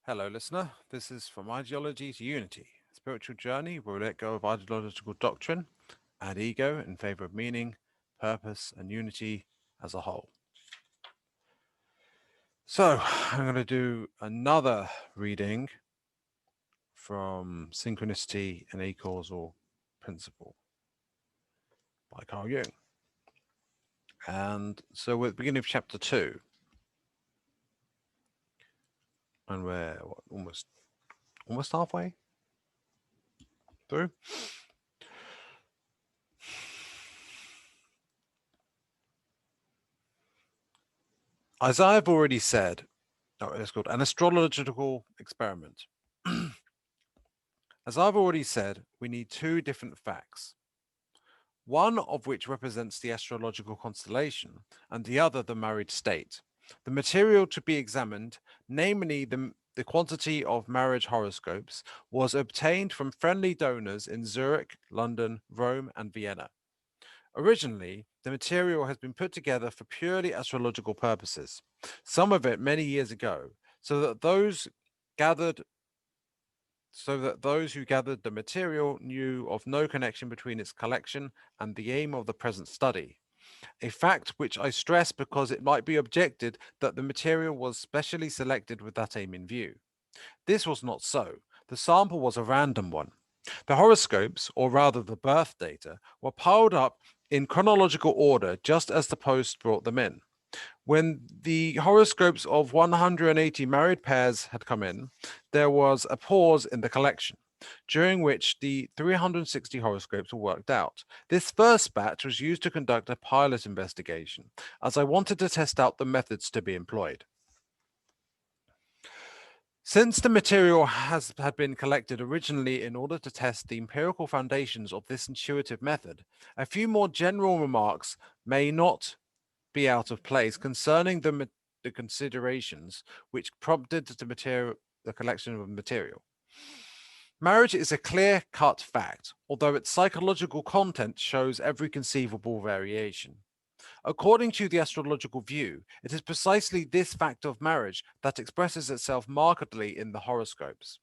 Hello, listener. This is From Ideology to Unity, a spiritual journey where we let go of ideological doctrine and ego in favor of meaning, purpose, and unity as a whole. So, I'm going to do another reading from Synchronicity and Acausal Principle by Carl Jung. And so we're at the beginning of chapter 2. And we're almost halfway through. As I've already said, it's called an astrological experiment. As I've already said, we need two different facts, one of which represents the astrological constellation and the other the married state. The material to be examined, namely the quantity of marriage horoscopes, was obtained from friendly donors in Zurich, London, Rome, and Vienna. Originally, the material has been put together for purely astrological purposes, some of it many years ago, so that those who gathered the material knew of no connection between its collection and the aim of the present study. A fact which I stress because it might be objected that the material was specially selected with that aim in view. This was not so. The sample was a random one. The horoscopes, or rather the birth data, were piled up in chronological order just as the post brought them in. When the horoscopes of 180 married pairs had come in, there was a pause in the collection, during which the 360 horoscopes were worked out. This first batch was used to conduct a pilot investigation, as I wanted to test out the methods to be employed. Since the material had been collected originally in order to test the empirical foundations of this intuitive method, a few more general remarks may not be out of place concerning the considerations which prompted the collection of material. Marriage is a clear-cut fact, although its psychological content shows every conceivable variation. According to the astrological view, it is precisely this fact of marriage that expresses itself markedly in the horoscopes.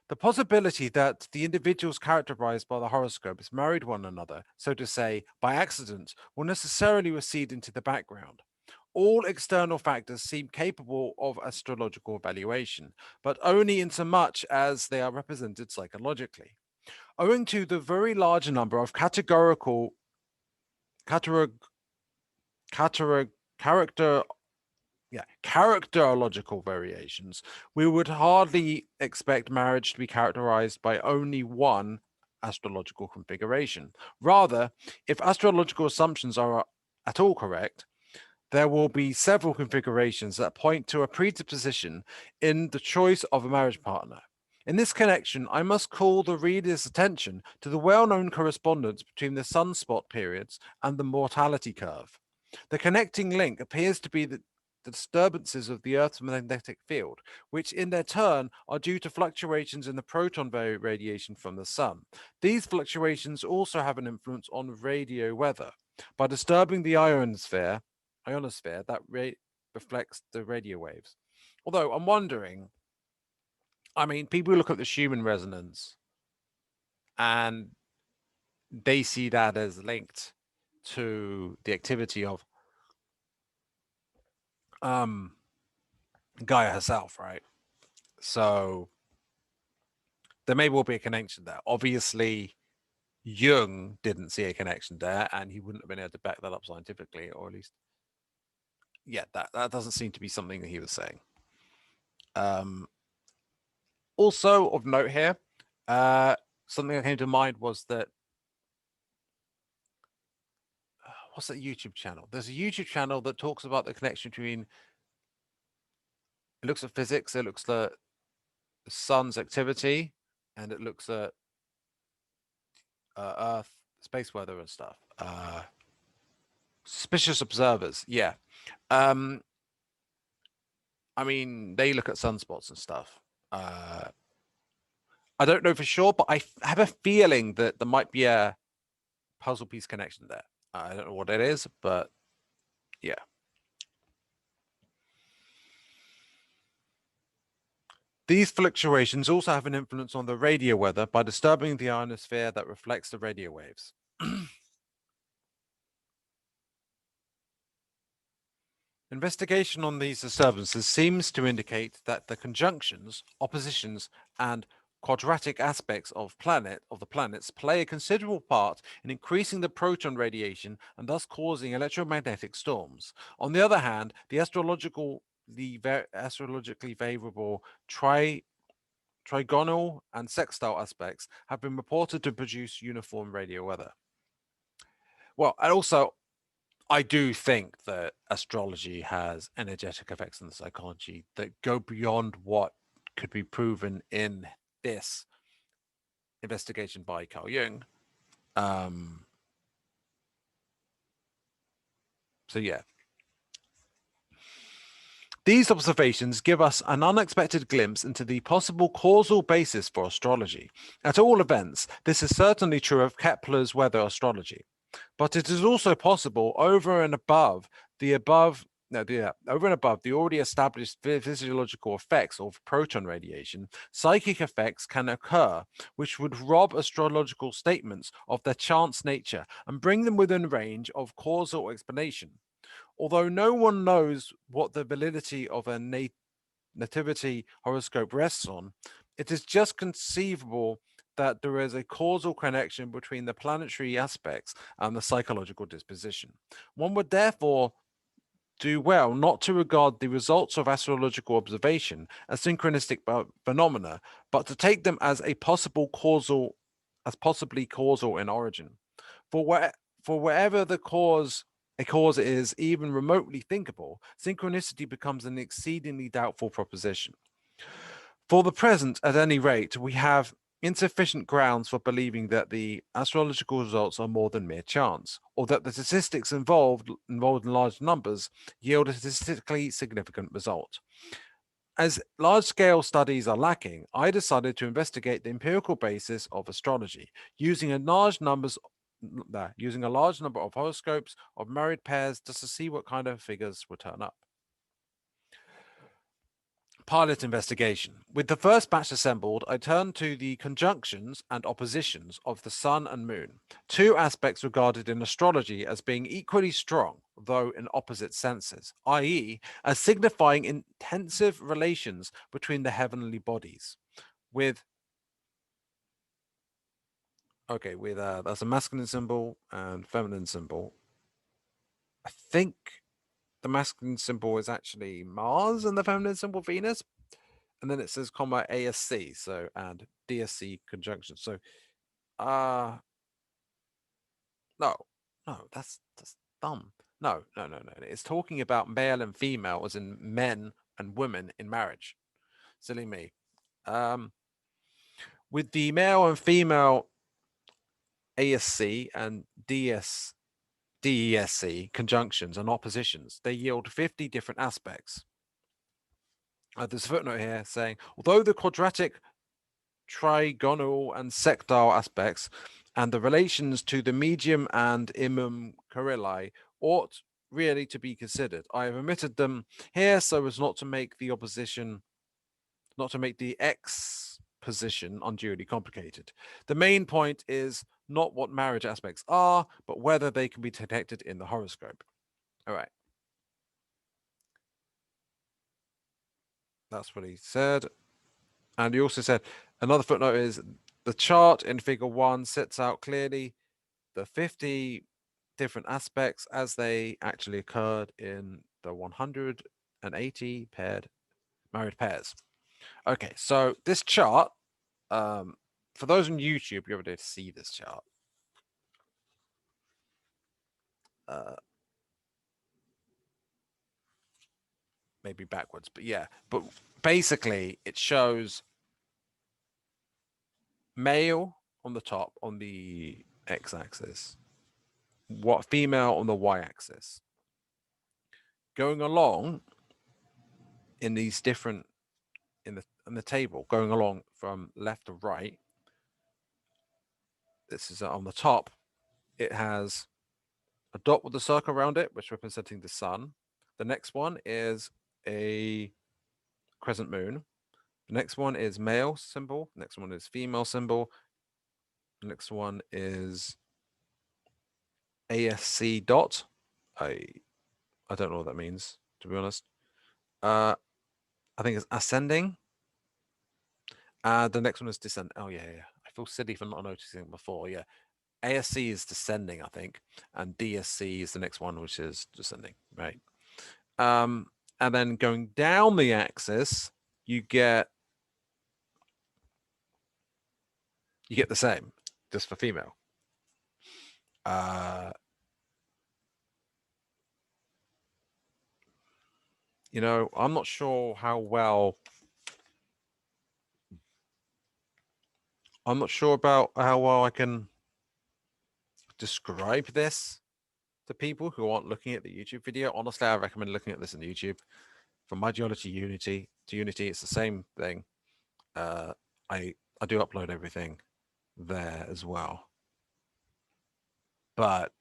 The possibility that the individuals characterized by the horoscopes married one another, so to say, by accident, will necessarily recede into the background. All external factors seem capable of astrological evaluation, but only insomuch as they are represented psychologically. Owing to the very large number of characterological variations, we would hardly expect marriage to be characterized by only one astrological configuration. Rather, if astrological assumptions are at all correct, there will be several configurations that point to a predisposition in the choice of a marriage partner. In this connection, I must call the reader's attention to the well-known correspondence between the sunspot periods and the mortality curve. The connecting link appears to be the disturbances of the Earth's magnetic field, which in their turn are due to fluctuations in the proton radiation from the sun. These fluctuations also have an influence on radio weather. By disturbing the ionosphere that reflects the radio waves. Although I'm wondering, people look at the Schumann resonance and they see that as linked to the activity of Gaia herself, right? So there may well be a connection there. Obviously, Jung didn't see a connection there, and he wouldn't have been able to back that up scientifically, or at least, that doesn't seem to be something that he was saying. Also of note here, something that came to mind was that what's that YouTube channel? There's a YouTube channel that talks about the connection between. It looks at physics. It looks at the sun's activity, and it looks at Earth, space weather, and stuff. Suspicious observers, yeah. They look at sunspots and stuff. I don't know for sure, but I have a feeling that there might be a puzzle piece connection there. I don't know what it is, but yeah. These fluctuations also have an influence on the radio weather by disturbing the ionosphere that reflects the radio waves. Investigation on these disturbances seems to indicate that the conjunctions, oppositions, and quadratic aspects of the planets play a considerable part in increasing the proton radiation and thus causing electromagnetic storms. On the other hand, the astrologically favorable trigonal and sextile aspects have been reported to produce uniform radio weather. Well, and also I do think that astrology has energetic effects on the psychology that go beyond what could be proven in this investigation by Carl Jung. So yeah. These observations give us an unexpected glimpse into the possible causal basis for astrology. At all events, this is certainly true of Kepler's weather astrology. But it is also possible over and above the already established physiological effects of proton radiation, psychic effects can occur which would rob astrological statements of their chance nature and bring them within range of causal explanation. Although no one knows what the validity of a nativity horoscope rests on, it is just conceivable that there is a causal connection between the planetary aspects and the psychological disposition. One would therefore do well not to regard the results of astrological observation as synchronistic phenomena, but to take them as possibly causal in origin. For wherever a cause is even remotely thinkable, synchronicity becomes an exceedingly doubtful proposition. For the present, at any rate, we have insufficient grounds for believing that the astrological results are more than mere chance, or that the statistics involved in large numbers yield a statistically significant result. As large-scale studies are lacking, I decided to investigate the empirical basis of astrology, using a large number of horoscopes of married pairs just to see what kind of figures would turn up. Pilot investigation. With the first batch assembled, I turned to the conjunctions and oppositions of the sun and moon, two aspects regarded in astrology as being equally strong, though in opposite senses, i.e., as signifying intensive relations between the heavenly bodies. That's a masculine symbol and feminine symbol. I think the masculine symbol is actually Mars and the feminine symbol Venus. And then it says comma ASC, so and DSC conjunction. So no, that's dumb. No. It's talking about male and female as in men and women in marriage. Silly me. With the male and female ASC and DESC conjunctions and oppositions, they yield 50 different aspects. There's a footnote here saying, although the quadratic, trigonal, and sextile aspects and the relations to the medium and imum Carillae ought really to be considered, I have omitted them here so as not to make the exposition unduly complicated. The main point is not what marriage aspects are, but whether they can be detected in the horoscope. All right. That's what he said. And he also said, another footnote is the chart in figure 1 sets out clearly the 50 different aspects as they actually occurred in the 180 married pairs. Okay, so this chart, for those on YouTube, you're able to see this chart. Maybe backwards, but yeah. But basically, it shows male on the top on the x-axis, what female on the y-axis. Going along in these different in the table, going along from left to right. This is on the top. It has a dot with a circle around it, which representing the sun. The next one is a crescent moon. The next one is male symbol. Next one is female symbol. The next one is ASC dot. I don't know what that means, to be honest. I think it's ascending. The next one is descending. Oh yeah, yeah. I feel silly for not noticing it before. Yeah, ASC is descending, I think, and DSC is the next one, which is descending, right? And then going down the axis, you get the same, just for female. You know, I'm not sure how well. I'm not sure about how well I can describe this to people who aren't looking at the YouTube video. Honestly, I recommend looking at this on YouTube. From my geology Unity to Unity, it's the same thing. I do upload everything there as well. But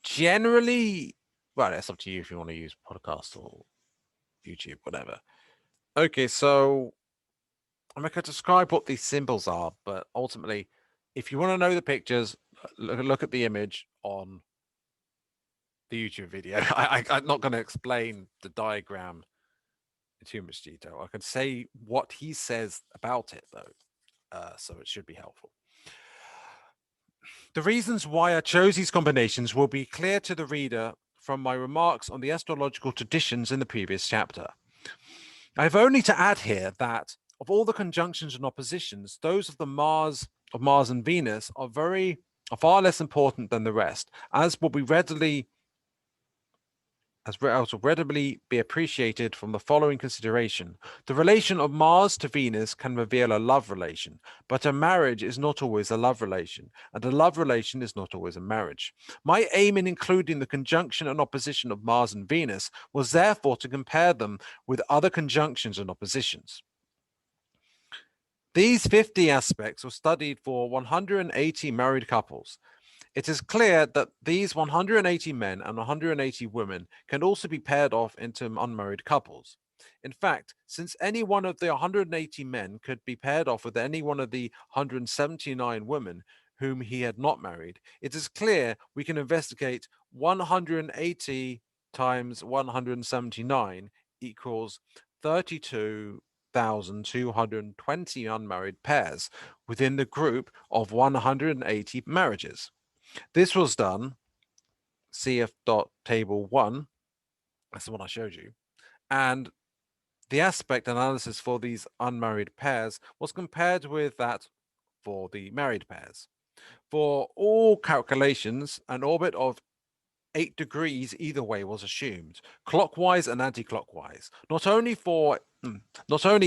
generally, well, it's up to you if you want to use podcast or YouTube, whatever. Okay, so I'm going to describe what these symbols are, but ultimately, if you want to know the pictures, look at the image on the YouTube video. I'm not going to explain the diagram in too much detail. I can say what he says about it, though, so it should be helpful. The reasons why I chose these combinations will be clear to the reader from my remarks on the astrological traditions in the previous chapter. I have only to add here that of all the conjunctions and oppositions, those of Mars and Venus are far less important than the rest, as will readily be appreciated from the following consideration. The relation of Mars to Venus can reveal a love relation, but a marriage is not always a love relation, and a love relation is not always a marriage. My aim in including the conjunction and opposition of Mars and Venus was therefore to compare them with other conjunctions and oppositions. These 50 aspects were studied for 180 married couples. It is clear that these 180 men and 180 women can also be paired off into unmarried couples. In fact, since any one of the 180 men could be paired off with any one of the 179 women whom he had not married, it is clear we can investigate 180 times 179 equals 32,220 unmarried pairs within the group of 180 marriages. This was done, CF.table 1, that's the one I showed you, and the aspect analysis for these unmarried pairs was compared with that for the married pairs. For all calculations, an orbit of 8 degrees either way was assumed, clockwise and anti-clockwise, not only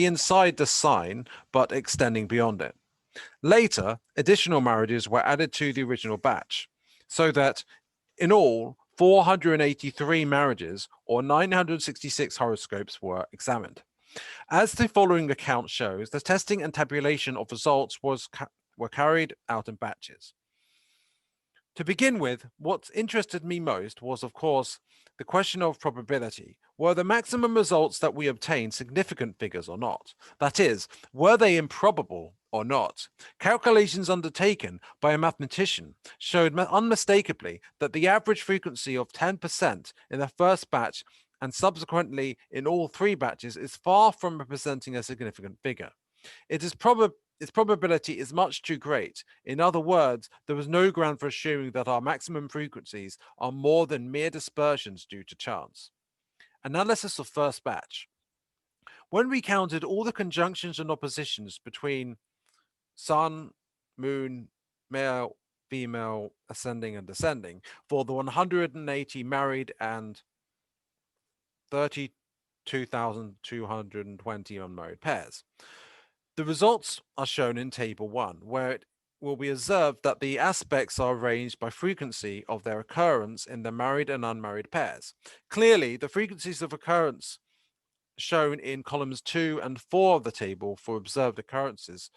inside the sign, but extending beyond it. Later, additional marriages were added to the original batch, so that in all, 483 marriages or 966 horoscopes were examined. As the following account shows, the testing and tabulation of results were carried out in batches. To begin with, what interested me most was, of course, the question of probability. Were the maximum results that we obtained significant figures or not? That is, were they improbable or not? Calculations undertaken by a mathematician showed unmistakably that the average frequency of 10% in the first batch and subsequently in all 3 batches is far from representing a significant figure. Its probability is much too great. In other words, there was no ground for assuming that our maximum frequencies are more than mere dispersions due to chance. Analysis of first batch. When we counted all the conjunctions and oppositions between Sun, Moon, male, female, ascending and descending for the 180 married and 32,220 unmarried pairs, the results are shown in Table 1, where it will be observed that the aspects are arranged by frequency of their occurrence in the married and unmarried pairs. Clearly, the frequencies of occurrence shown in columns 2 and 4 of the table for observed occurrences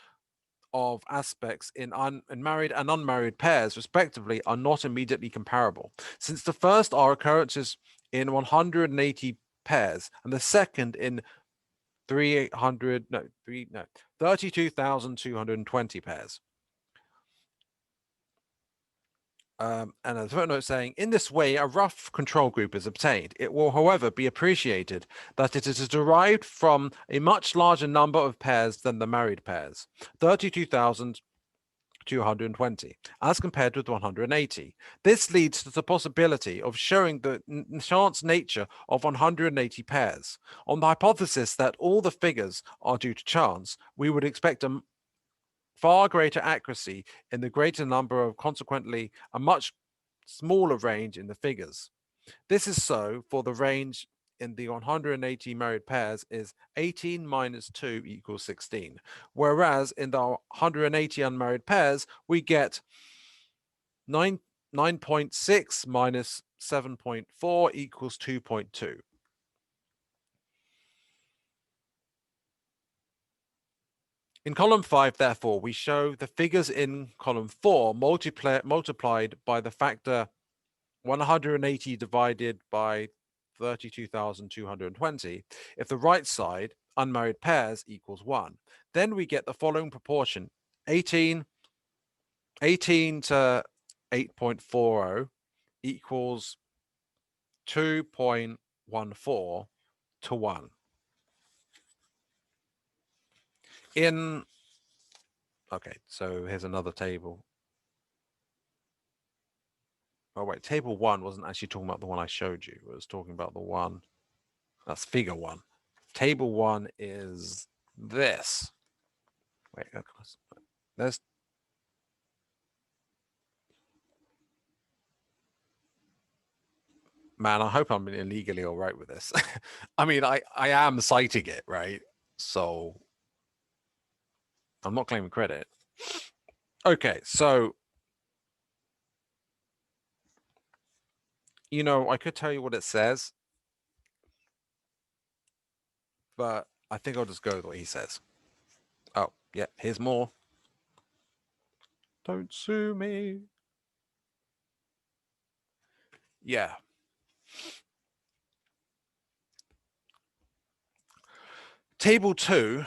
of aspects in married and unmarried pairs, respectively, are not immediately comparable, since the first are occurrences in 180 pairs and the second in 32,220 pairs. And a footnote saying, in this way, a rough control group is obtained. It will, however, be appreciated that it is derived from a much larger number of pairs than the married pairs, 32,220, as compared with 180. This leads to the possibility of showing the chance nature of 180 pairs. On the hypothesis that all the figures are due to chance, we would expect a far greater accuracy in the greater number of, consequently, a much smaller range in the figures. This is so for the range in the 180 married pairs is 18 minus 2 equals 16, whereas in the 180 unmarried pairs, we get 9.6 minus 7.4 equals 2.2. In column 5, therefore, we show the figures in column 4 multiplied by the factor 180 divided by 32,220 if the right side, unmarried pairs, equals 1. Then we get the following proportion: 18 to 8.40 equals 2.14 to 1. Okay, so here's another table. Oh wait, table 1 wasn't actually talking about the one I showed you. It was talking about the one, that's figure 1. Table 1 is this. Wait, there's man, I hope I'm illegally all right with this. I mean, I am citing it, right? So I'm not claiming credit. Okay, so I could tell you what it says, but I think I'll just go with what he says. Oh, yeah, here's more. Don't sue me. Yeah. Table 2.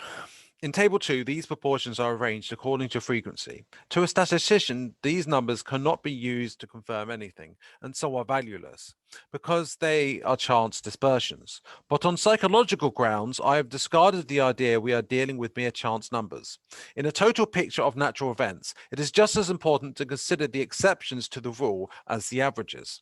In table 2, these proportions are arranged according to frequency. To a statistician, these numbers cannot be used to confirm anything, and so are valueless, because they are chance dispersions. But on psychological grounds, I have discarded the idea we are dealing with mere chance numbers. In a total picture of natural events, it is just as important to consider the exceptions to the rule as the averages.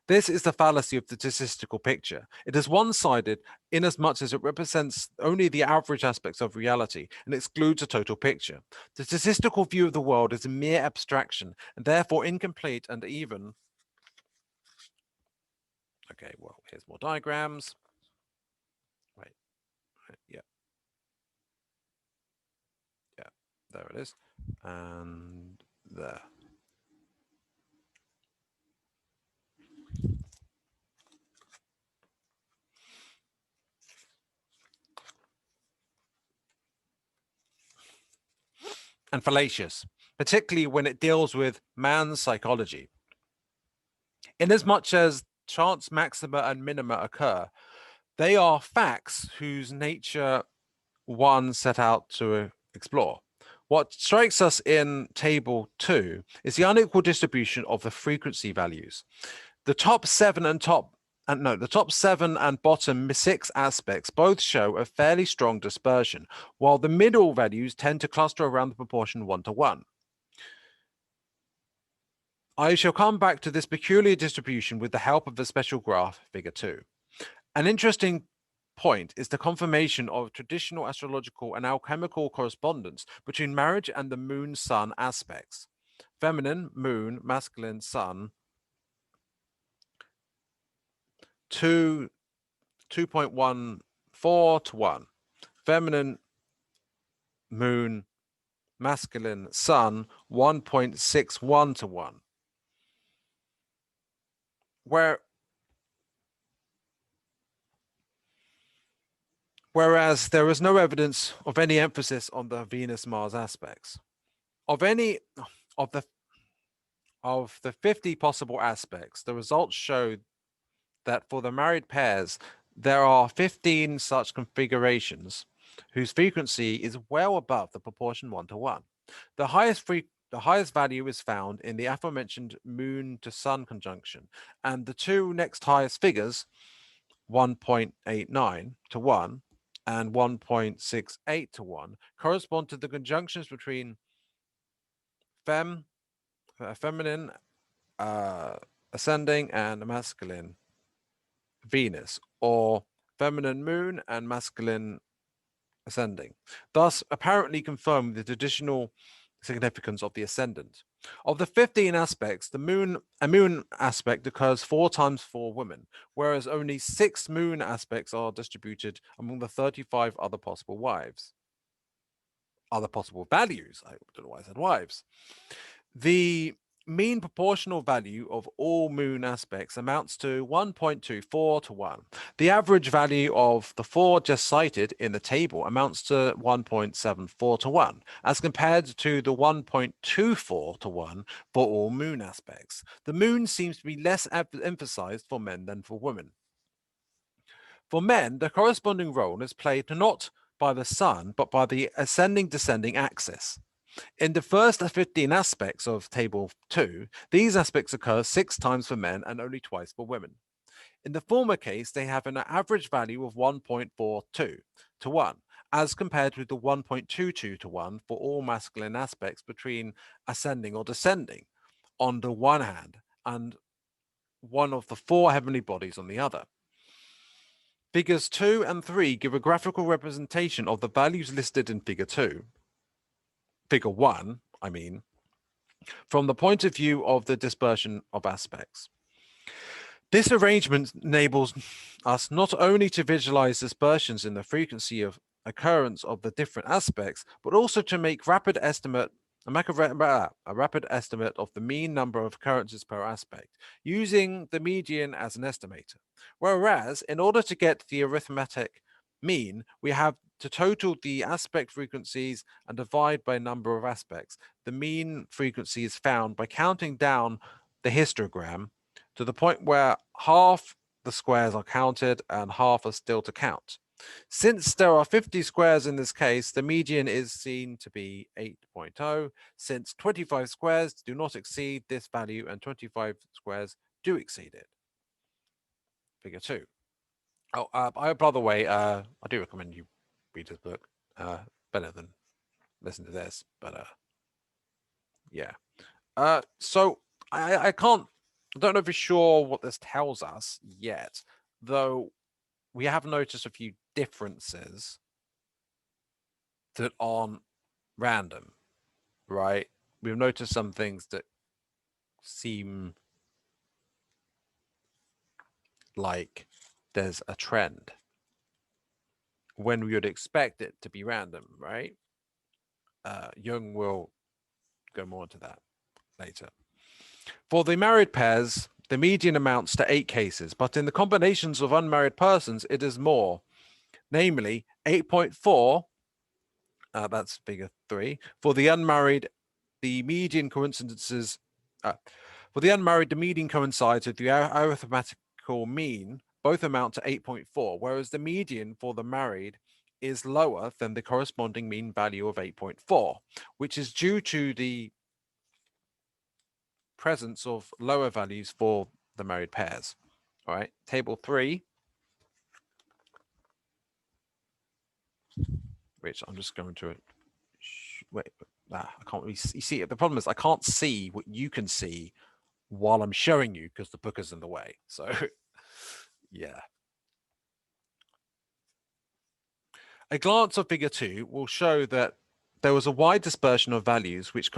This is the fallacy of the statistical picture. It is one-sided inasmuch as it represents only the average aspects of reality and excludes a total picture. The statistical view of the world is a mere abstraction and therefore incomplete and even. Okay, well, here's more diagrams. Wait, yeah. Yeah, there it is. And there. And fallacious, particularly when it deals with man's psychology. Inasmuch as chance maxima and minima occur, they are facts whose nature one set out to explore. What strikes us in table 2 is the unequal distribution of the frequency values. The top 7 and bottom 6 aspects both show a fairly strong dispersion, while the middle values tend to cluster around the proportion 1 to 1. I shall come back to this peculiar distribution with the help of the special graph, figure 2. An interesting point is the confirmation of traditional astrological and alchemical correspondence between marriage and the moon-sun aspects. Feminine, moon, masculine, sun, 2.14 to 1. Feminine, moon, masculine, sun, 1.61 to 1. Whereas there is no evidence of any emphasis on the Venus-Mars aspects. Of the 50 possible aspects, the results show that for the married pairs, There are 15 such configurations whose frequency is well above the proportion 1:1. The highest value is found in the aforementioned moon to sun conjunction, and the two next highest figures, 1.89:1 and 1.68:1, correspond to the conjunctions between feminine ascending and masculine Venus, or feminine moon and masculine ascending, thus apparently confirming the traditional significance of the ascendant. Of the 15 aspects, a moon aspect occurs 4 times for women, whereas only 6 moon aspects are distributed among the 35 other possible values. I don't know why I said wives. The mean proportional value of all moon aspects amounts to 1.24:1. The average value of the 4 just cited in the table amounts to 1.74:1, as compared to the 1.24:1 for all moon aspects. The moon seems to be less emphasized for men than for women. For men, the corresponding role is played not by the sun, but by the ascending-descending axis. In the first 15 aspects of Table 2, these aspects occur 6 times for men and only twice for women. In the former case, they have an average value of 1.42:1, as compared with the 1.22:1 for all masculine aspects between ascending or descending on the one hand and one of the 4 heavenly bodies on the other. Figures 2 and 3 give a graphical representation of the values listed in Figure 1, from the point of view of the dispersion of aspects. This arrangement enables us not only to visualize dispersions in the frequency of occurrence of the different aspects, but also to make a rapid estimate of the mean number of occurrences per aspect, using the median as an estimator. Whereas, in order to get the arithmetic mean, we have to total the aspect frequencies and divide by number of aspects. The mean frequency is found by counting down the histogram to the point where half the squares are counted and half are still to count. Since there are 50 squares in this case, the median is seen to be 8.0, since 25 squares do not exceed this value and 25 squares do exceed it. Figure 2. By the way, I do recommend you read this book. Better than listen to this, but yeah. So I don't know for sure what this tells us yet, though we have noticed a few differences that aren't random, right? We've noticed some things that seem like there's a trend when we would expect it to be random, right? Jung will go more into that later. For the married pairs, the median amounts to 8 cases, but in the combinations of unmarried persons, it is more, namely 8.4. That's Figure 3. For the unmarried, the median coincidences. For the unmarried, the median coincides with the arithmetical mean. Both amount to 8.4, whereas the median for the married is lower than the corresponding mean value of 8.4, which is due to the presence of lower values for the married pairs. All right, Table 3, which I'm just going to wait. I can't really see. You see, the problem is I can't see what you can see while I'm showing you because the book is in the way. So, yeah. A glance at Figure 2 will show that there was a wide dispersion of values which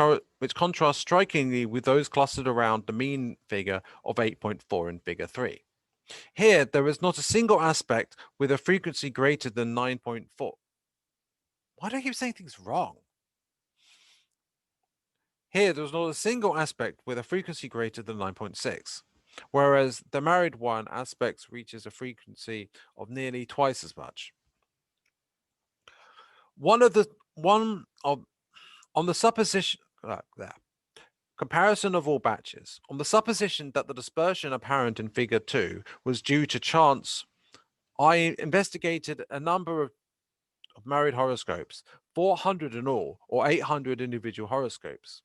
contrast strikingly with those clustered around the mean figure of 8.4 in Figure 3. Here, there is not a single aspect with a frequency greater than 9.4. Why do I keep saying things wrong? Here, there's not a single aspect with a frequency greater than 9.6, whereas the married one aspect reaches a frequency of nearly twice as much. On the supposition comparison of all batches, on the supposition that the dispersion apparent in Figure 2 was due to chance I investigated a number of married horoscopes, 400 in all, or 800 individual horoscopes.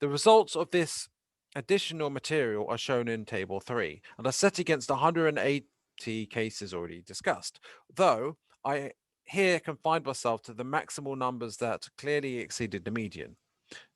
The results of this additional material are shown in Table 3 and are set against 180 cases already discussed, though I here confined myself to the maximal numbers that clearly exceeded the median.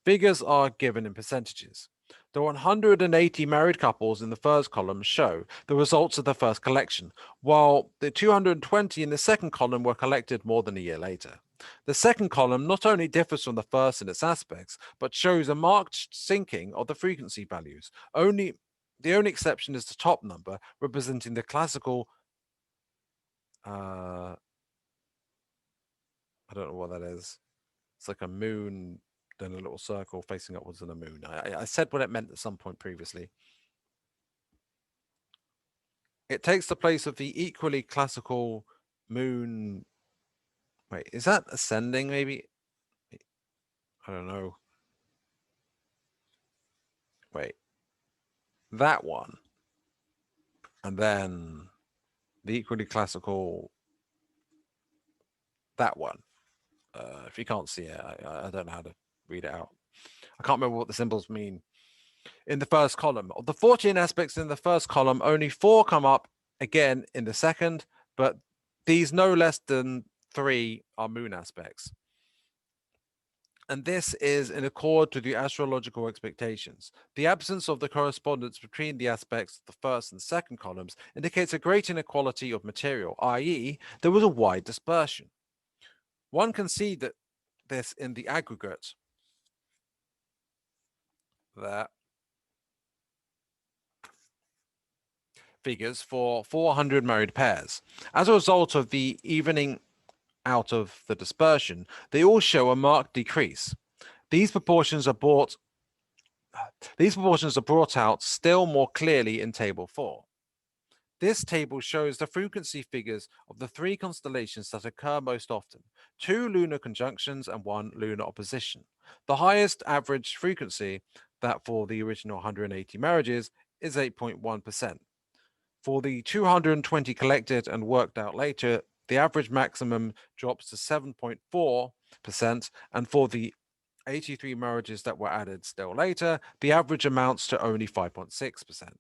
Figures are given in percentages. The 180 married couples in the first column show the results of the first collection, while the 220 in the second column were collected more than a year later. The second column not only differs from the first in its aspects, but shows a marked sinking of the frequency values. The only exception is the top number, representing the classical. I don't know what that is. It's like a moon, then a little circle facing upwards and a moon. I said what it meant at some point previously. It takes the place of the equally classical moon. Wait, is that ascending maybe? I don't know. Wait, that one. And then the equally classical, that one. If you can't see it, I don't know how to read it out. I can't remember what the symbols mean. In the first column, of the 14 aspects in the first column, only 4 come up again in the second, but these no less than 3 are moon aspects. And this is in accord to the astrological expectations. The absence of the correspondence between the aspects of the first and second columns indicates a great inequality of material, i.e., there was a wide dispersion. One can see that this in the aggregate that figures for 400 married pairs. As a result of the evening out of the dispersion, they all show a marked decrease. These proportions are brought out still more clearly in Table 4. This table shows the frequency figures of the 3 constellations that occur most often, 2 lunar conjunctions and 1 lunar opposition. The highest average frequency, that for the original 180 marriages, is 8.1%. For the 220 collected and worked out later, the average maximum drops to 7.4%, and for the 83 marriages that were added still later, the average amounts to only 5.6%.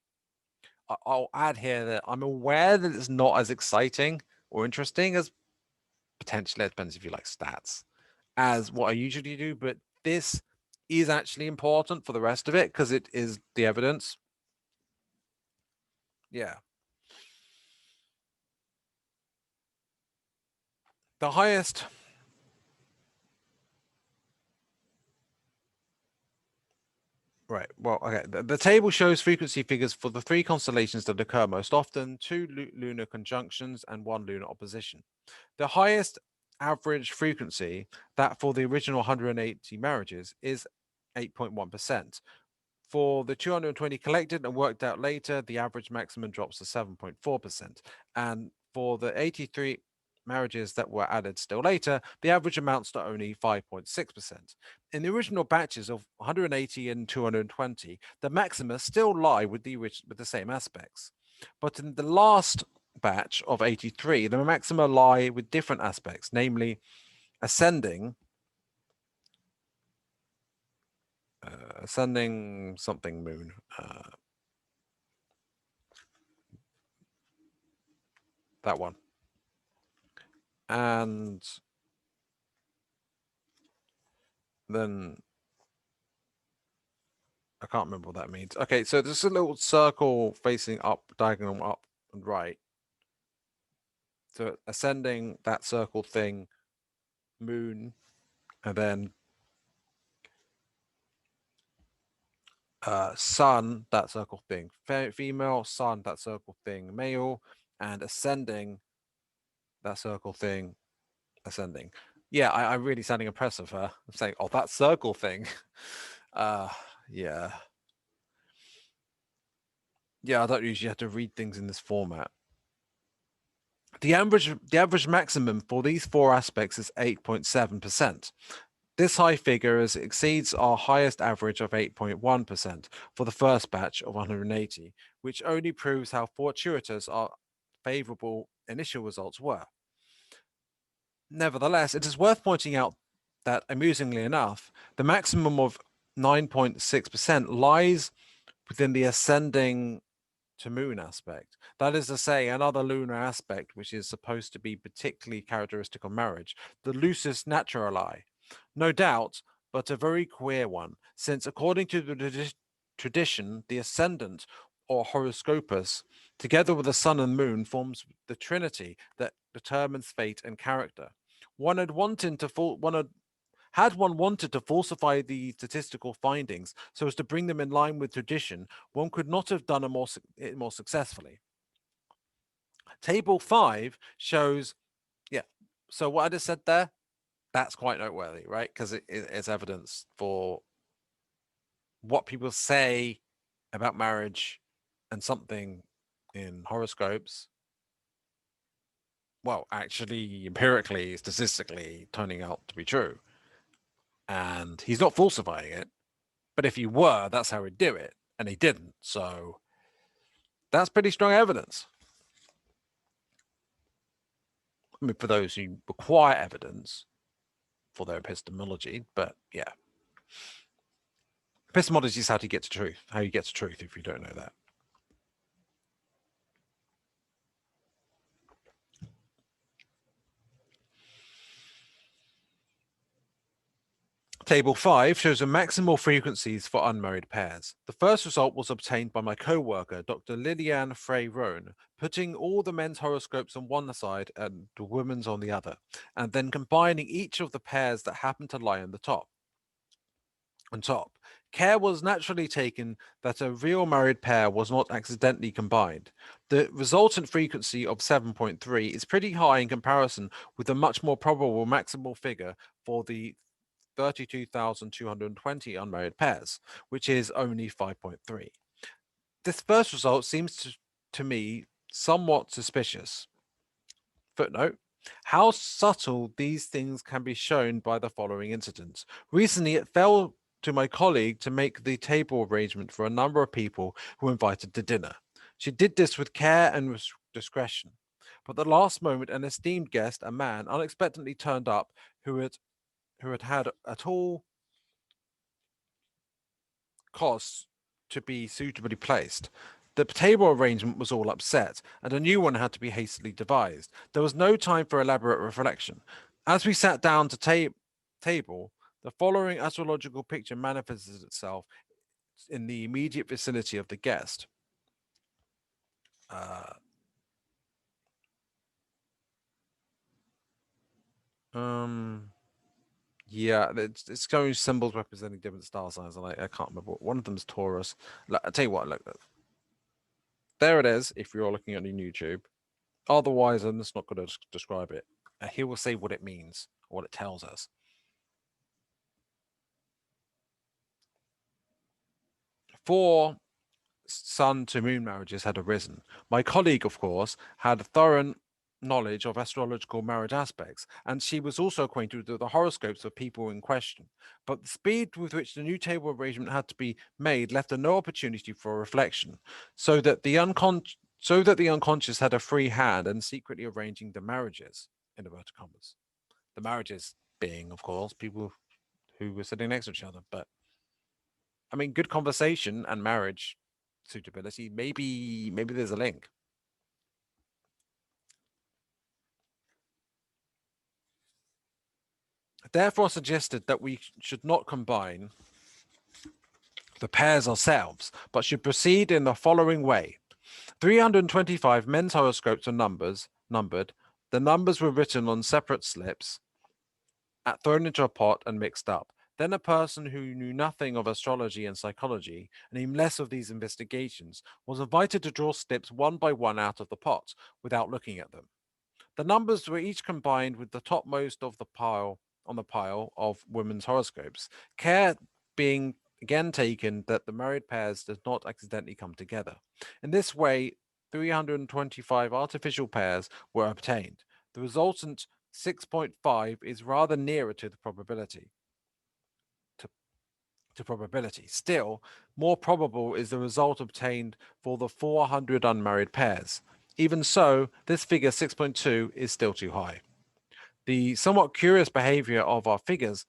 I'll add here that I'm aware that it's not as exciting or interesting as potentially, it depends if you like stats, as what I usually do, but this is actually important for the rest of it because it is the evidence. Yeah. The highest Right. Well, okay. The table shows frequency figures for the 3 constellations that occur most often, 2 lunar conjunctions and 1 lunar opposition. The highest average frequency, that for the original 180 marriages, is 8.1%. For the 220 collected and worked out later, the average maximum drops to 7.4%. And for the 83 marriages that were added still later, the average amounts to only 5.6%. In the original batches of 180 and 220, the maxima still lie with the same aspects. But in the last batch of 83, the maxima lie with different aspects, namely ascending something moon. That one. And then I can't remember what that means. Okay, so there's a little circle facing up, diagonal up and right. So ascending, that circle thing, moon, and then sun, that circle thing, female, sun, that circle thing, male, and ascending, that circle thing, ascending. Yeah, I'm really sounding impressive. I'm saying, oh, that circle thing. Yeah. Yeah, I don't usually have to read things in this format. The average maximum for these 4 aspects is 8.7%. This high figure exceeds our highest average of 8.1% for the first batch of 180, which only proves how fortuitous our favorable initial results were. Nevertheless, it is worth pointing out that, amusingly enough, the maximum of 9.6% lies within the ascending to moon aspect. That is to say, another lunar aspect which is supposed to be particularly characteristic of marriage, the lucis naturali. No doubt, but a very queer one, since according to the tradition, the ascendant or horoscopus, together with the sun and moon, forms the trinity that determines fate and character. One had wanted to had one wanted to falsify the statistical findings so as to bring them in line with tradition, one could not have done it more successfully. Table 5 shows, yeah, so what I just said there, that's quite noteworthy, right? Because it's evidence for what people say about marriage and something in horoscopes. Well, actually, empirically, statistically, turning out to be true. And he's not falsifying it. But if he were, that's how he'd do it. And he didn't. So that's pretty strong evidence. I mean, for those who require evidence for their epistemology, but yeah. Epistemology is how to get to truth, how you get to truth if you don't know that. Table 5 shows the maximal frequencies for unmarried pairs. The first result was obtained by my co-worker, Dr. Liliane Frey-Rohn, putting all the men's horoscopes on one side and the women's on the other, and then combining each of the pairs that happened to lie on top. Care was naturally taken that a real married pair was not accidentally combined. The resultant frequency of 7.3 is pretty high in comparison with the much more probable maximal figure for the 32,220 unmarried pairs, which is only 5.3. This first result seems to me somewhat suspicious. Footnote: how subtle these things can be shown by the following incidents. Recently, it fell to my colleague to make the table arrangement for a number of people who were invited to dinner. She did this with care and discretion. But at the last moment, an esteemed guest, a man, unexpectedly turned up who had at all costs to be suitably placed. The table arrangement was all upset, and a new one had to be hastily devised. There was no time for elaborate reflection. As we sat down to table, the following astrological picture manifested itself in the immediate vicinity of the guest. Yeah, it's showing symbols representing different star signs. I can't remember. One of them is Taurus. I'll tell you what, look, there it is. If you're looking on YouTube, otherwise, I'm just not going to describe it. He will say what it means, what it tells us. Four sun to moon marriages had arisen. My colleague, of course, had thorough knowledge of astrological marriage aspects, and she was also acquainted with the horoscopes of people in question. But the speed with which the new table arrangement had to be made left her no opportunity for reflection, so that the unconscious had a free hand in secretly arranging the marriages, in inverted commas. The marriages being, of course, people who were sitting next to each other. But I mean, good conversation and marriage suitability. Maybe there's a link. Therefore, suggested that we should not combine the pairs ourselves, but should proceed in the following way. 325 men's horoscopes are numbered. The numbers were written on separate slips, thrown into a pot and mixed up. Then a person who knew nothing of astrology and psychology, and even less of these investigations, was invited to draw slips one by one out of the pot without looking at them. The numbers were each combined with the topmost of the pile of women's horoscopes, care being again taken that the married pairs does not accidentally come together. In this way, 325 artificial pairs were obtained. The resultant 6.5 is rather nearer to the probability. To probability. Still, more probable is the result obtained for the 400 unmarried pairs. Even so, this figure 6.2 is still too high. The somewhat curious behavior of our figures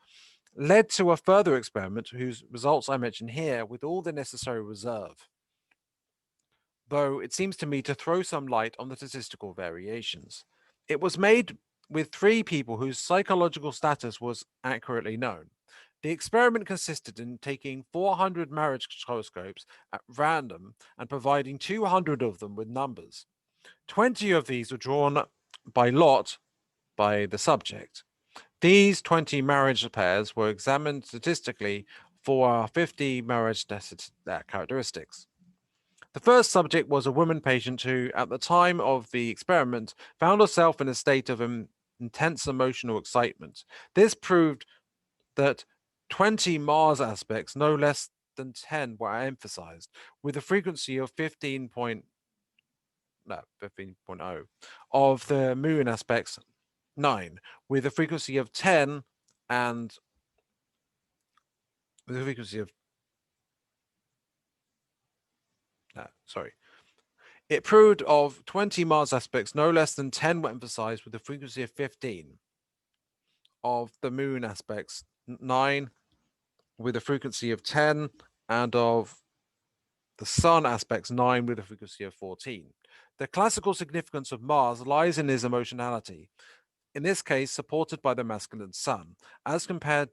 led to a further experiment whose results I mention here with all the necessary reserve, though it seems to me to throw some light on the statistical variations. It was made with 3 people whose psychological status was accurately known. The experiment consisted in taking 400 marriage horoscopes at random and providing 200 of them with numbers. 20 of these were drawn by lot by the subject. These 20 marriage pairs were examined statistically for 50 marriage characteristics. The first subject was a woman patient who, at the time of the experiment, found herself in a state of intense emotional excitement. This proved that 20 Mars aspects, no less than 10, were emphasized, with a frequency of 15.0, of the moon aspects 9, with a frequency of 10, and with a frequency of sorry. It proved of 20 Mars aspects, no less than 10 were emphasized, with a frequency of 15, of the moon aspects 9, with a frequency of 10, and of the sun aspects 9, with a frequency of 14. The classical significance of Mars lies in his emotionality, in this case supported by the masculine sun. As compared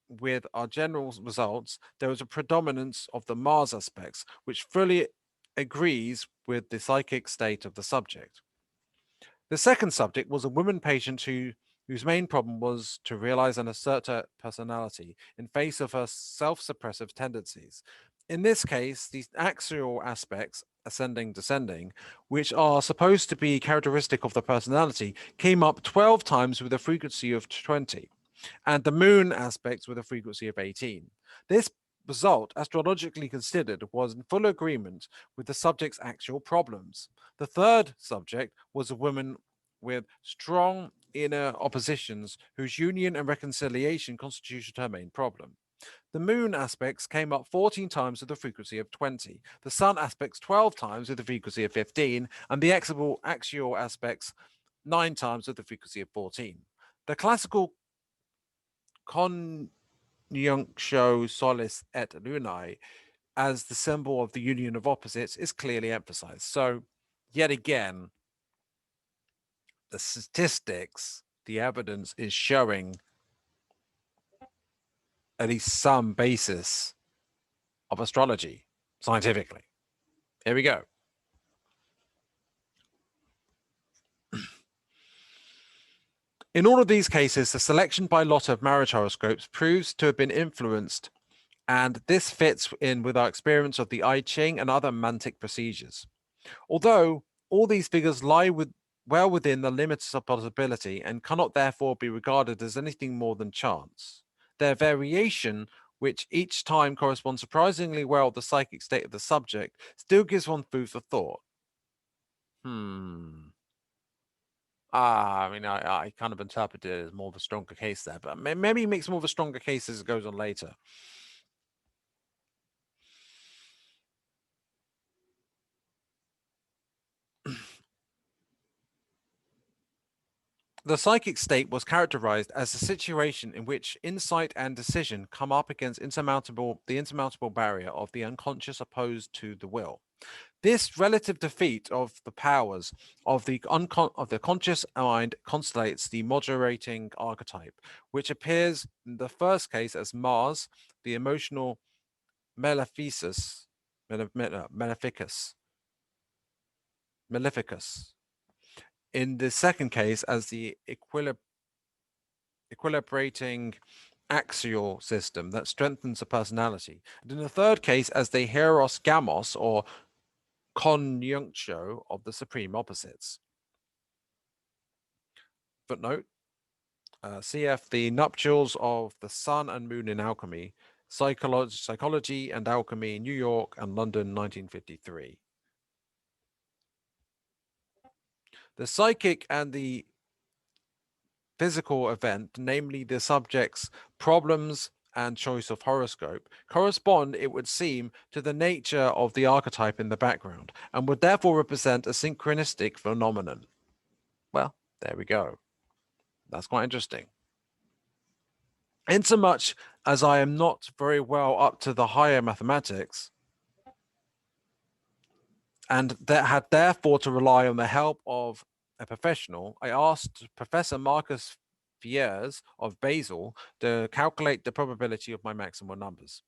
with our general results, there is a predominance of the Mars aspects, which fully agrees with the psychic state of the subject. The second subject was a woman patient whose main problem was to realize and assert her personality in face of her self-suppressive tendencies. In this case, these axial aspects, ascending, descending, which are supposed to be characteristic of the personality, came up 12 times with a frequency of 20, and the moon aspects with a frequency of 18. This result, astrologically considered, was in full agreement with the subject's actual problems. The third subject was a woman with strong inner oppositions whose union and reconciliation constituted her main problem. The moon aspects came up 14 times with a frequency of 20, the sun aspects 12 times with a frequency of 15, and the axial aspects 9 times with a frequency of 14. The classical conjunctio solis et lunae as the symbol of the union of opposites is clearly emphasized. So, yet again, the statistics, the evidence is showing at least some basis of astrology scientifically. Here we go. In all of these cases, the selection by lot of marriage horoscopes proves to have been influenced, and this fits in with our experience of the I Ching and other mantic procedures. Although all these figures lie well within the limits of possibility and cannot therefore be regarded as anything more than chance, their variation, which each time corresponds surprisingly well to the psychic state of the subject, still gives one food for thought. I mean, I kind of interpret it as more of a stronger case there, but maybe it makes more of a stronger case as it goes on later. The psychic state was characterized as a situation in which insight and decision come up against the insurmountable barrier of the unconscious opposed to the will. This relative defeat of the powers of the conscious mind constellates the moderating archetype, which appears in the first case as Mars, the emotional maleficus, maleficus. In the second case as the equilibrating axial system that strengthens the personality, and in the third case as the hieros gamos or conjunctio of the supreme opposites. Footnote, cf. The Nuptials of the Sun and Moon in Alchemy, Psychology and Alchemy, New York and London, 1953. The psychic and the physical event, namely the subject's problems and choice of horoscope correspond, it would seem, to the nature of the archetype in the background, and would therefore represent a synchronistic phenomenon. Well, there we go. That's quite interesting. Insomuch as I am not very well up to the higher mathematics, and that had therefore to rely on the help of a professional, I asked Professor Marcus Fiers of Basel to calculate the probability of my maximal numbers.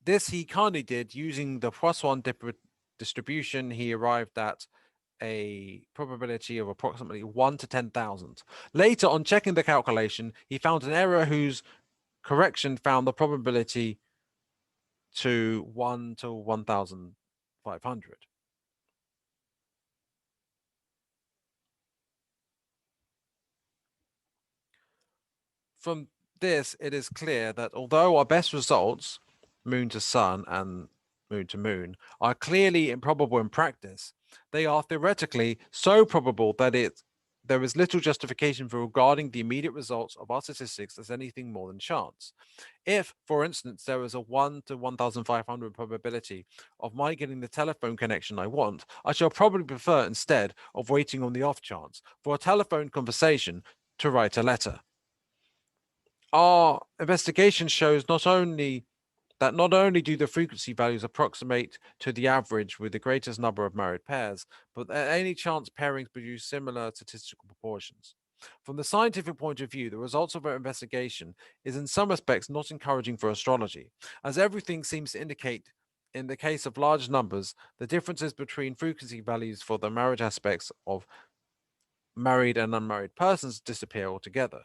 This he kindly did using the +1 distribution. He arrived at a probability of approximately 1 to 10,000. Later, on checking the calculation, he found an error whose correction found the probability to 1 to 1,500. From this, it is clear that although our best results, moon to sun and moon to moon, are clearly improbable in practice, they are theoretically so probable that there is little justification for regarding the immediate results of our statistics as anything more than chance. If, for instance, there is a 1 to 1,500 probability of my getting the telephone connection I want, I shall probably prefer, instead of waiting on the off chance for a telephone conversation, to write a letter. Our investigation shows not only do the frequency values approximate to the average with the greatest number of married pairs, but that any chance pairings produce similar statistical proportions. From the scientific point of view, the results of our investigation is in some respects not encouraging for astrology, as everything seems to indicate, in the case of large numbers, the differences between frequency values for the marriage aspects of married and unmarried persons disappear altogether.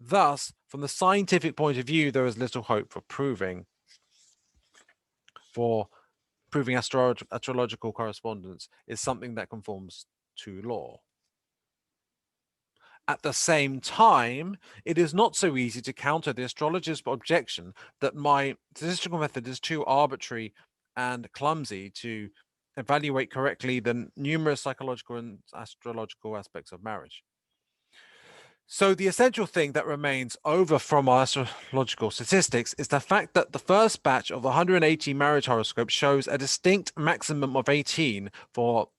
Thus, from the scientific point of view, there is little hope for proving astrological correspondence is something that conforms to law. At the same time, it is not so easy to counter the astrologer's objection that my statistical method is too arbitrary and clumsy to evaluate correctly the numerous psychological and astrological aspects of marriage. So the essential thing that remains over from our astrological statistics is the fact that the first batch of 180 marriage horoscopes shows a distinct maximum of 18 for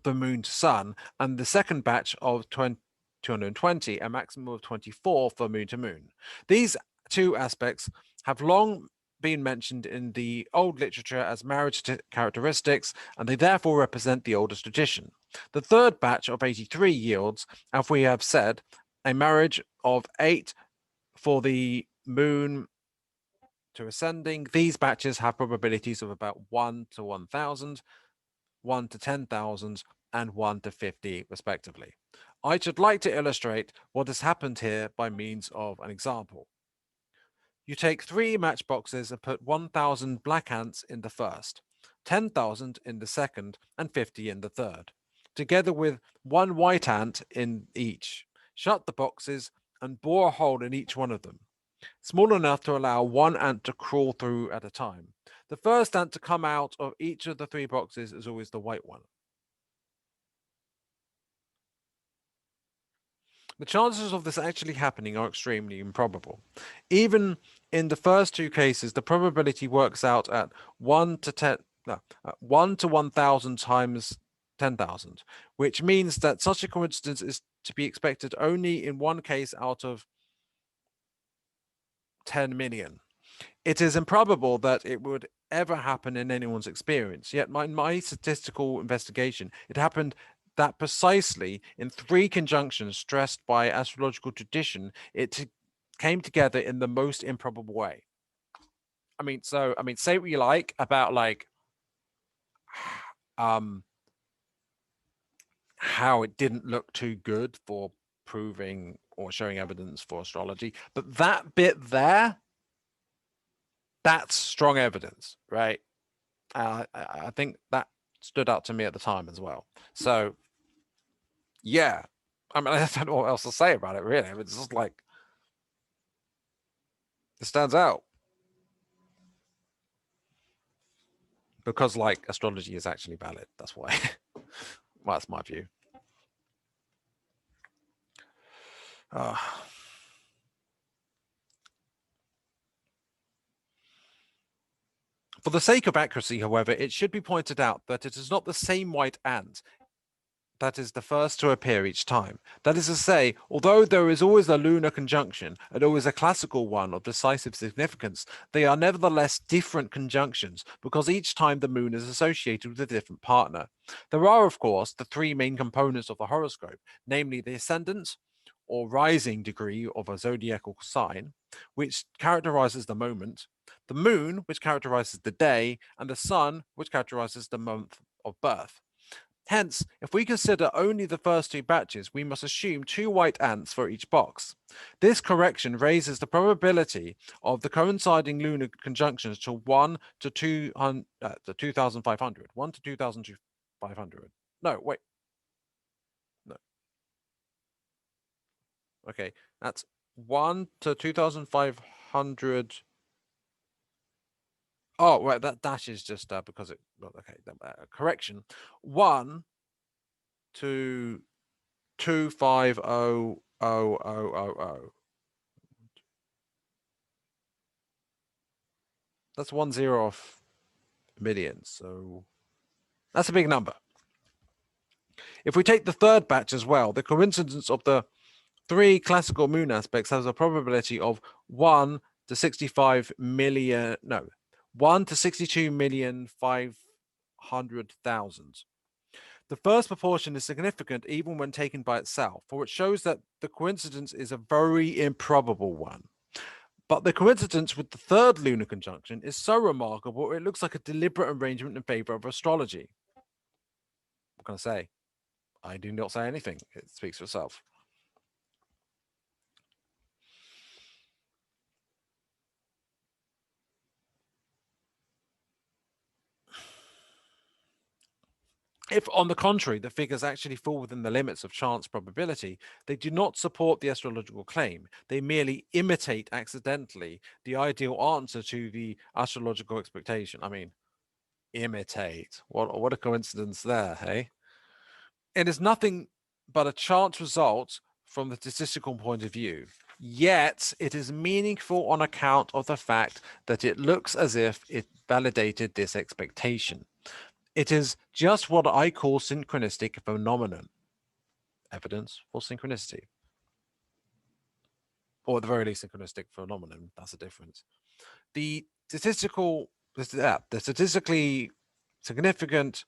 the moon to sun, and the second batch of 220, a maximum of 24 for moon to moon. These two aspects have long been mentioned in the old literature as marriage characteristics, and they therefore represent the oldest tradition. The third batch of 83 yields, as we have said, a marriage of 8 for the moon to ascending. These batches have probabilities of about 1 to 1,000, 1 to 10,000, and 1 to 50, respectively. I should like to illustrate what has happened here by means of an example. You take 3 matchboxes and put 1,000 black ants in the first, 10,000 in the second, and 50 in the third, together with 1 white ant in each. Shut the boxes and bore a hole in each one of them, small enough to allow 1 ant to crawl through at a time. The first ant to come out of each of the 3 boxes is always the white one. The chances of this actually happening are extremely improbable. Even in the first 2 cases, the probability works out at 1 to 1,000 times 10,000, which means that such a coincidence is to be expected only in 1 case out of 10 million. It is improbable that it would ever happen in anyone's experience, yet in my statistical investigation, it happened that precisely in 3 conjunctions stressed by astrological tradition, it came together in the most improbable way. Say what you like about um how it didn't look too good for proving or showing evidence for astrology, but that bit there, that's strong evidence, right? I think that stood out to me at the time as well. So, yeah, I don't know what else to say about it, really. It's just like, it stands out because, astrology is actually valid. That's why. Well, that's my view. Uh, for the sake of accuracy, however, it should be pointed out that it is not the same white ant that is the first to appear each time. That is to say, although there is always a lunar conjunction and always a classical one of decisive significance, they are nevertheless different conjunctions because each time the moon is associated with a different partner. There are, of course, the three main components of the horoscope, namely the ascendant or rising degree of a zodiacal sign, which characterizes the moment, the moon, which characterizes the day, and the sun, which characterizes the month of birth. Hence, if we consider only the first two batches, we must assume two white ants for each box. This correction raises the probability of the coinciding lunar conjunctions to 1 to 2,500. 1 to 2,500. No, wait. No. Okay, that's 1 to 2,500. Oh, right, that dash is just because it, well, okay, correction. 1 to 250,000. That's 10 off million, so that's a big number. If we take the third batch as well, the coincidence of the three classical moon aspects has a probability of 1 to 65 million, no, 1 to 62,500,000. The first proportion is significant even when taken by itself, for it shows that the coincidence is a very improbable one. But the coincidence with the third lunar conjunction is so remarkable, it looks like a deliberate arrangement in favor of astrology. What can I say? I do not say anything. It speaks for itself. If, on the contrary, the figures actually fall within the limits of chance probability, they do not support the astrological claim. They merely imitate accidentally the ideal answer to the astrological expectation. I mean, imitate. What a coincidence there, hey? It is nothing but a chance result from the statistical point of view. Yet it is meaningful on account of the fact that it looks as if it validated this expectation. It is just what I call synchronistic phenomenon. Evidence for synchronicity. Or at the very least, synchronistic phenomenon. That's the difference. The statistically significant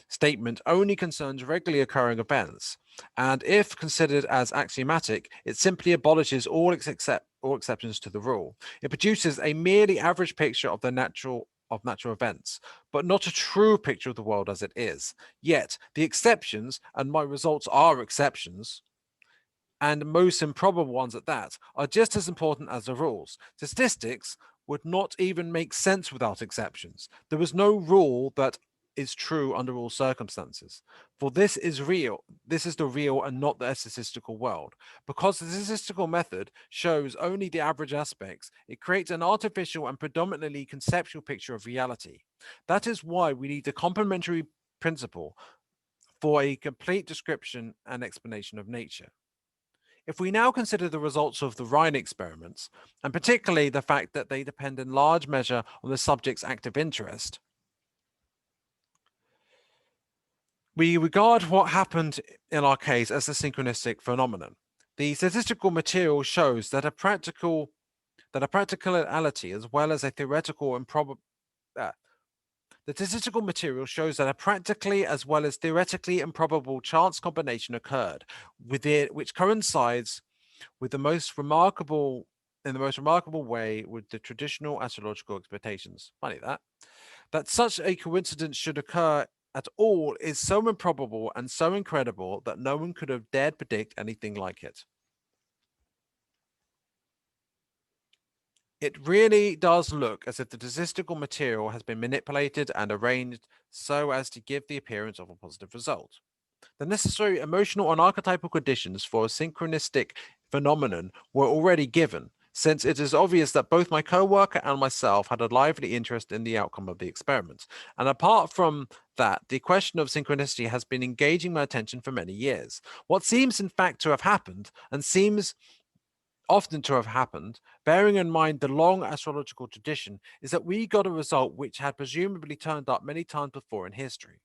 statement only concerns regularly occurring events, and if considered as axiomatic, it simply abolishes all exceptions to the rule. It produces a merely average picture of natural events, but not a true picture of the world as it is. Yet the exceptions, and my results are exceptions, and most improbable ones at that, are just as important as the rules. Statistics would not even make sense without exceptions. There is no rule that is true under all circumstances. For this is real. This is the real and not the statistical world. Because the statistical method shows only the average aspects, it creates an artificial and predominantly conceptual picture of reality. That is why we need the complementary principle for a complete description and explanation of nature. If we now consider the results of the Rhine experiments, and particularly the fact that they depend in large measure on the subject's active interest, we regard what happened in our case as a synchronistic phenomenon. The statistical material shows that a practicality as well as a theoretical improbable the statistical material shows that a practically as well as theoretically improbable chance combination occurred, with it, which coincides with the most remarkable in the most remarkable way with the traditional astrological expectations. Funny that such a coincidence should occur at all is so improbable and so incredible that no one could have dared predict anything like it. It really does look as if the statistical material has been manipulated and arranged so as to give the appearance of a positive result. The necessary emotional and archetypal conditions for a synchronistic phenomenon were already given. since it is obvious that both my co-worker and myself had a lively interest in the outcome of the experiments. And apart from that, the question of synchronicity has been engaging my attention for many years. What seems in fact to have happened, and seems often to have happened, bearing in mind the long astrological tradition, is that we got a result which had presumably turned up many times before in history.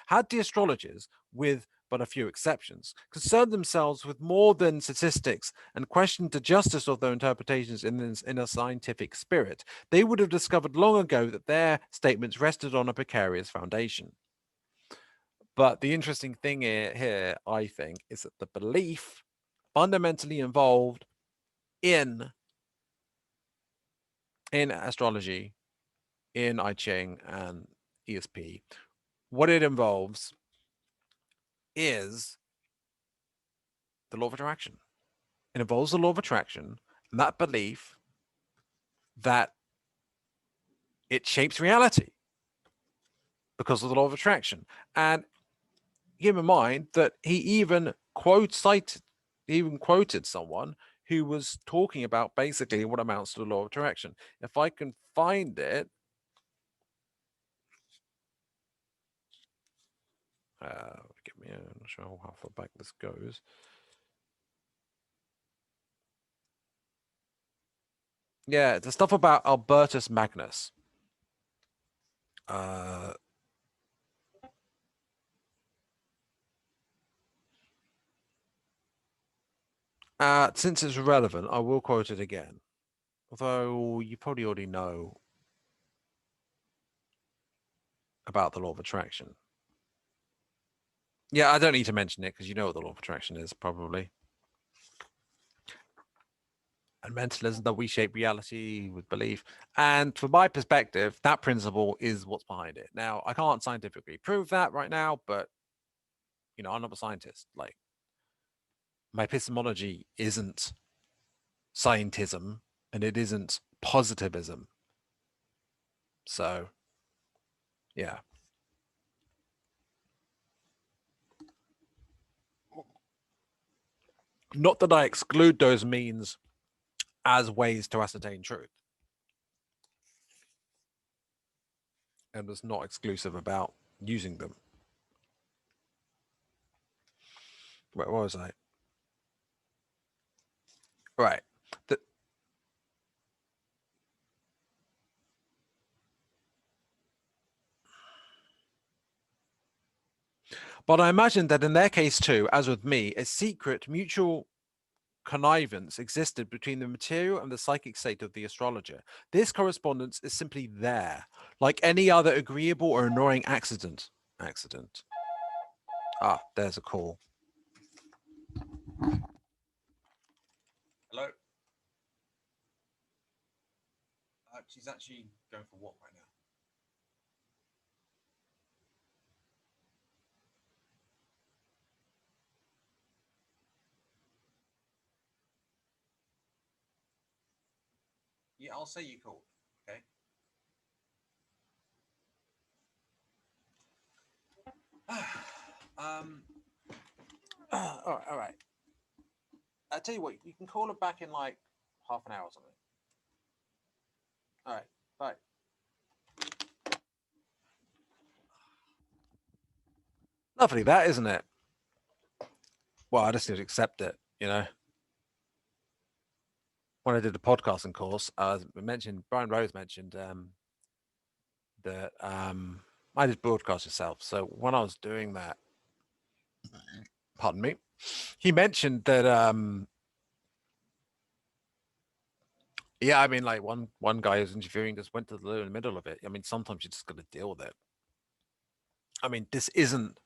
Had the astrologers, with but a few exceptions, concerned themselves with more than statistics and questioned the justice of their interpretations in a scientific spirit, they would have discovered long ago that their statements rested on a precarious foundation. But the interesting thing here, I think, is that the belief fundamentally involved in astrology, in I Ching and ESP, what it involves is the law of attraction. It involves the law of attraction and that belief that it shapes reality because of the law of attraction. And keep in mind that he even quoted someone who was talking about basically what amounts to the law of attraction. If I can find it, get me, I'm not sure how far back this goes. Yeah, the stuff about Albertus Magnus. Since it's relevant, I will quote it again. Although you probably already know about the law of attraction. Yeah, I don't need to mention it because you know what the law of attraction is, probably. And mentalism, that we shape reality with belief. And from my perspective, that principle is what's behind it. Now, I can't scientifically prove that right now, but I'm not a scientist. Like, my epistemology isn't scientism and it isn't positivism. So, yeah. Not that I exclude those means as ways to ascertain truth. And it's not exclusive about using them. Where was I? Right. The, but I imagine that in their case too, as with me, a secret mutual connivance existed between the material and the psychic state of the astrologer. This correspondence is simply there, like any other agreeable or annoying accident. Ah, there's a call. Hello. She's actually going for a walk right now. Yeah, I'll say you called. Okay. um. All right. I tell you what, you can call her back in like half an hour or something. All right. Bye. Lovely, that isn't it? Well, I just need to accept it. When I did the podcasting course, Brian Rose mentioned that I did broadcast yourself. So when I was doing that, pardon me, he mentioned that yeah, I mean, like one guy who's interviewing just went to the loo in the middle of it. I mean, sometimes you just got to deal with it. I mean, this isn't.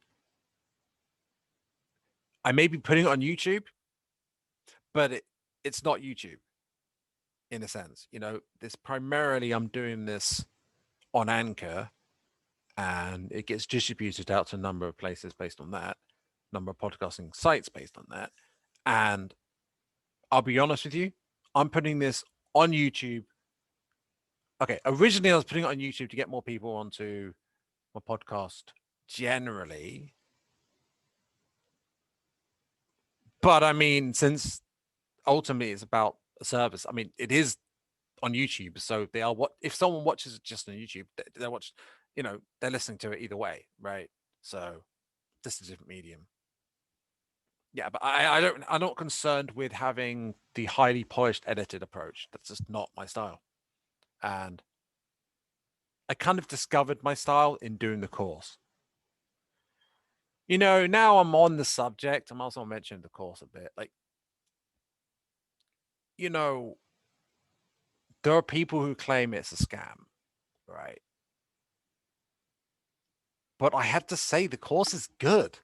I may be putting it on YouTube, but it's not YouTube in a sense. This primarily I'm doing this on Anchor, and it gets distributed out to a number of places based on that, number of podcasting sites based on that. And I'll be honest with you, I'm putting this on YouTube. Okay, originally I was putting it on YouTube to get more people onto my podcast generally. But I mean, since ultimately it's about service. I mean, it is on YouTube, so they are what if someone watches it just on YouTube, they watch, they're listening to it either way, right? So this is a different medium. Yeah, but I'm not concerned with having the highly polished edited approach. That's just not my style. And I kind of discovered my style in doing the course. Now I'm on the subject. I'm also mentioning the course a bit. Like, there are people who claim it's a scam, right? But I have to say the course is good.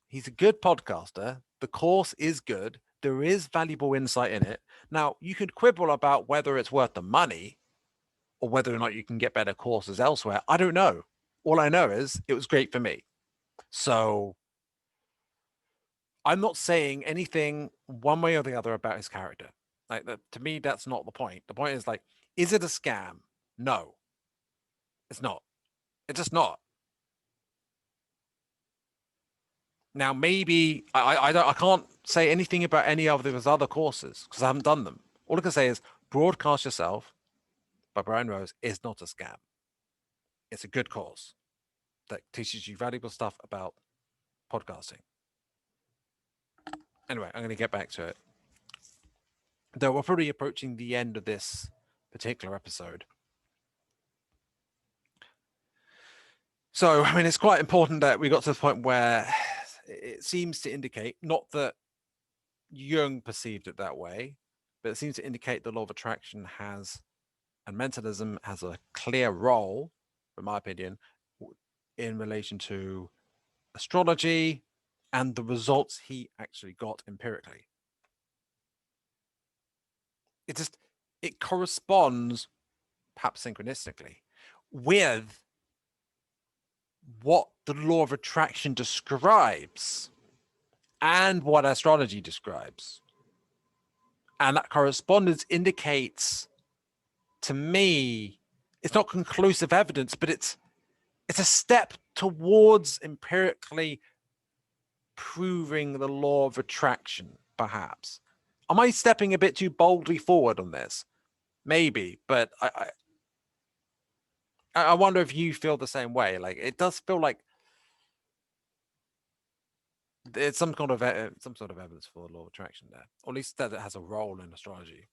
He's a good podcaster. The course is good. There is valuable insight in it. Now, you could quibble about whether it's worth the money or whether or not you can get better courses elsewhere. I don't know. All I know is it was great for me. So I'm not saying anything one way or the other about his character. Like, to me, that's not the point. The point is, like, is it a scam? No, it's not. It's just not. Now, maybe I can't say anything about any of his other courses because I haven't done them. All I can say is Broadcast Yourself by Brian Rose is not a scam. It's a good course that teaches you valuable stuff about podcasting. Anyway, I'm going to get back to it. Though we're probably approaching the end of this particular episode. So, I mean, it's quite important that we got to the point where it seems to indicate, not that Jung perceived it that way, but it seems to indicate the law of attraction and mentalism has a clear role, in my opinion, in relation to astrology and the results he actually got empirically. It corresponds, perhaps synchronistically, with what the law of attraction describes and what astrology describes. And that correspondence indicates, to me, it's not conclusive evidence, but it's a step towards empirically proving the law of attraction, perhaps. Am I stepping a bit too boldly forward on this? Maybe, but I wonder if you feel the same way. Like, it does feel like it's some sort of evidence for the law of attraction there, or at least that it has a role in astrology.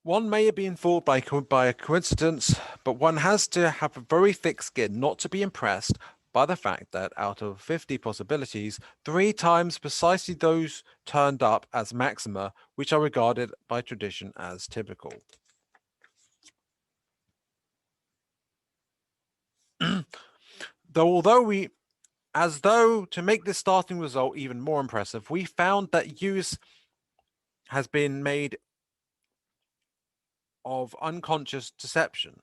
One may have been fooled by a coincidence, but one has to have a very thick skin not to be impressed by the fact that out of 50 possibilities, 3 times precisely those turned up as maxima, which are regarded by tradition as typical. As though to make this starting result even more impressive, we found that use has been made of unconscious deception.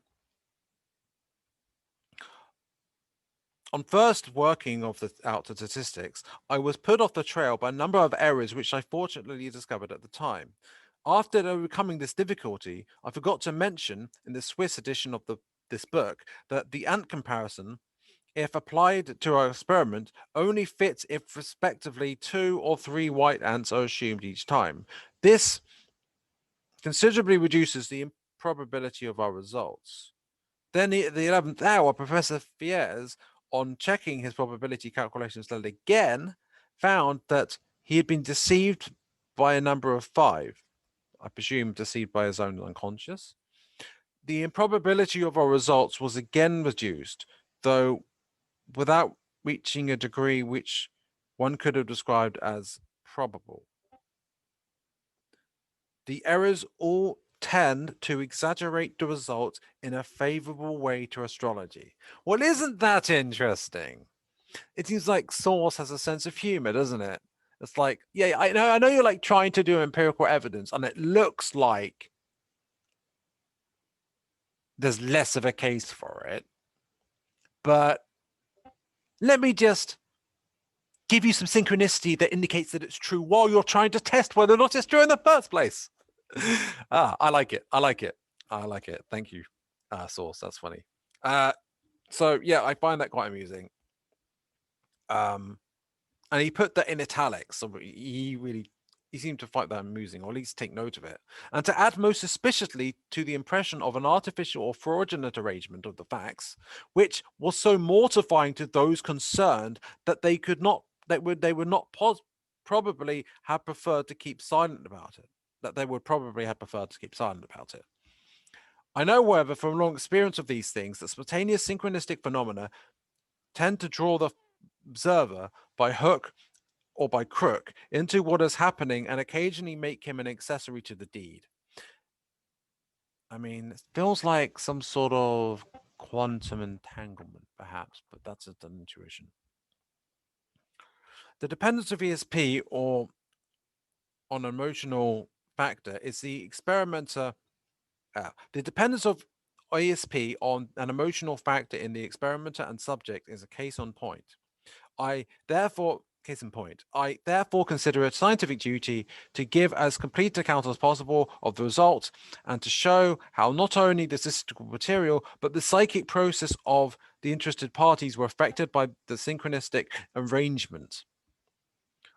On first working out the statistics, I was put off the trail by a number of errors which I fortunately discovered at the time. After overcoming this difficulty, I forgot to mention in the Swiss edition of this book that the ant comparison, if applied to our experiment, only fits if respectively 2 or 3 white ants are assumed each time. This considerably reduces the improbability of our results. Then at the 11th hour, Professor Fiers, on checking his probability calculations again, found that he had been deceived by a number of 5. I presume deceived by his own unconscious. The improbability of our results was again reduced, though without reaching a degree which one could have described as probable. The errors all tend to exaggerate the results in a favorable way to astrology. Well, isn't that interesting? It seems like Source has a sense of humor, doesn't it? It's like, yeah, I know you're like trying to do empirical evidence, and it looks like there's less of a case for it. But let me just give you some synchronicity that indicates that it's true while you're trying to test whether or not it's true in the first place. I like it. I like it. I like it. Thank you, Source. That's funny. So yeah, I find that quite amusing. And he put that in italics, so he seemed to find that amusing, or at least take note of it. And to add most suspiciously to the impression of an artificial or fraudulent arrangement of the facts, which was so mortifying to those concerned that they could not, they would not probably have preferred to keep silent about it. That they would probably have preferred to keep silent about it. I know, however, from long experience of these things, that spontaneous synchronistic phenomena tend to draw the observer by hook or by crook into what is happening and occasionally make him an accessory to the deed. I mean, it feels like some sort of quantum entanglement, perhaps, but that's just an intuition. The dependence of ESP or on emotional factor is the experimenter. The dependence of ESP on an emotional factor in the experimenter and subject is a case in point. I therefore consider it scientific duty to give as complete account as possible of the results and to show how not only the statistical material but the psychic process of the interested parties were affected by the synchronistic arrangement.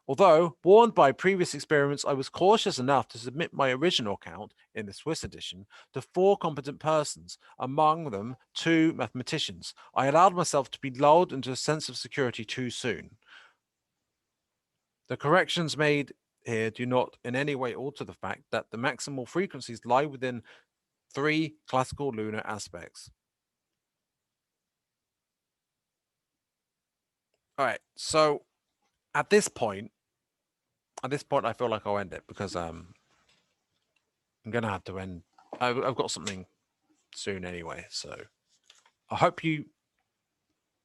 Although, warned by previous experiments, I was cautious enough to submit my original account, in the Swiss edition, to 4 competent persons, among them 2 mathematicians. I allowed myself to be lulled into a sense of security too soon. The corrections made here do not in any way alter the fact that the maximal frequencies lie within 3 classical lunar aspects. All right, so at this point, I feel like I'll end it because I'm gonna have to end. I've got something soon anyway, so I hope you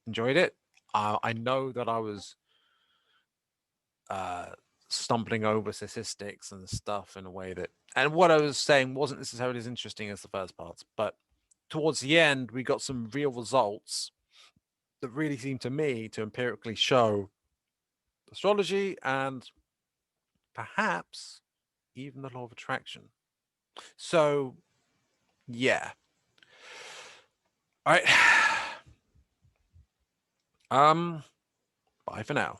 enjoyed it. I know that I was uh, stumbling over statistics and stuff in a way that, and what I was saying wasn't necessarily as interesting as the first parts, but towards the end, we got some real results that really seemed to me to empirically show astrology and perhaps even the law of attraction. So, yeah. All right. Bye for now.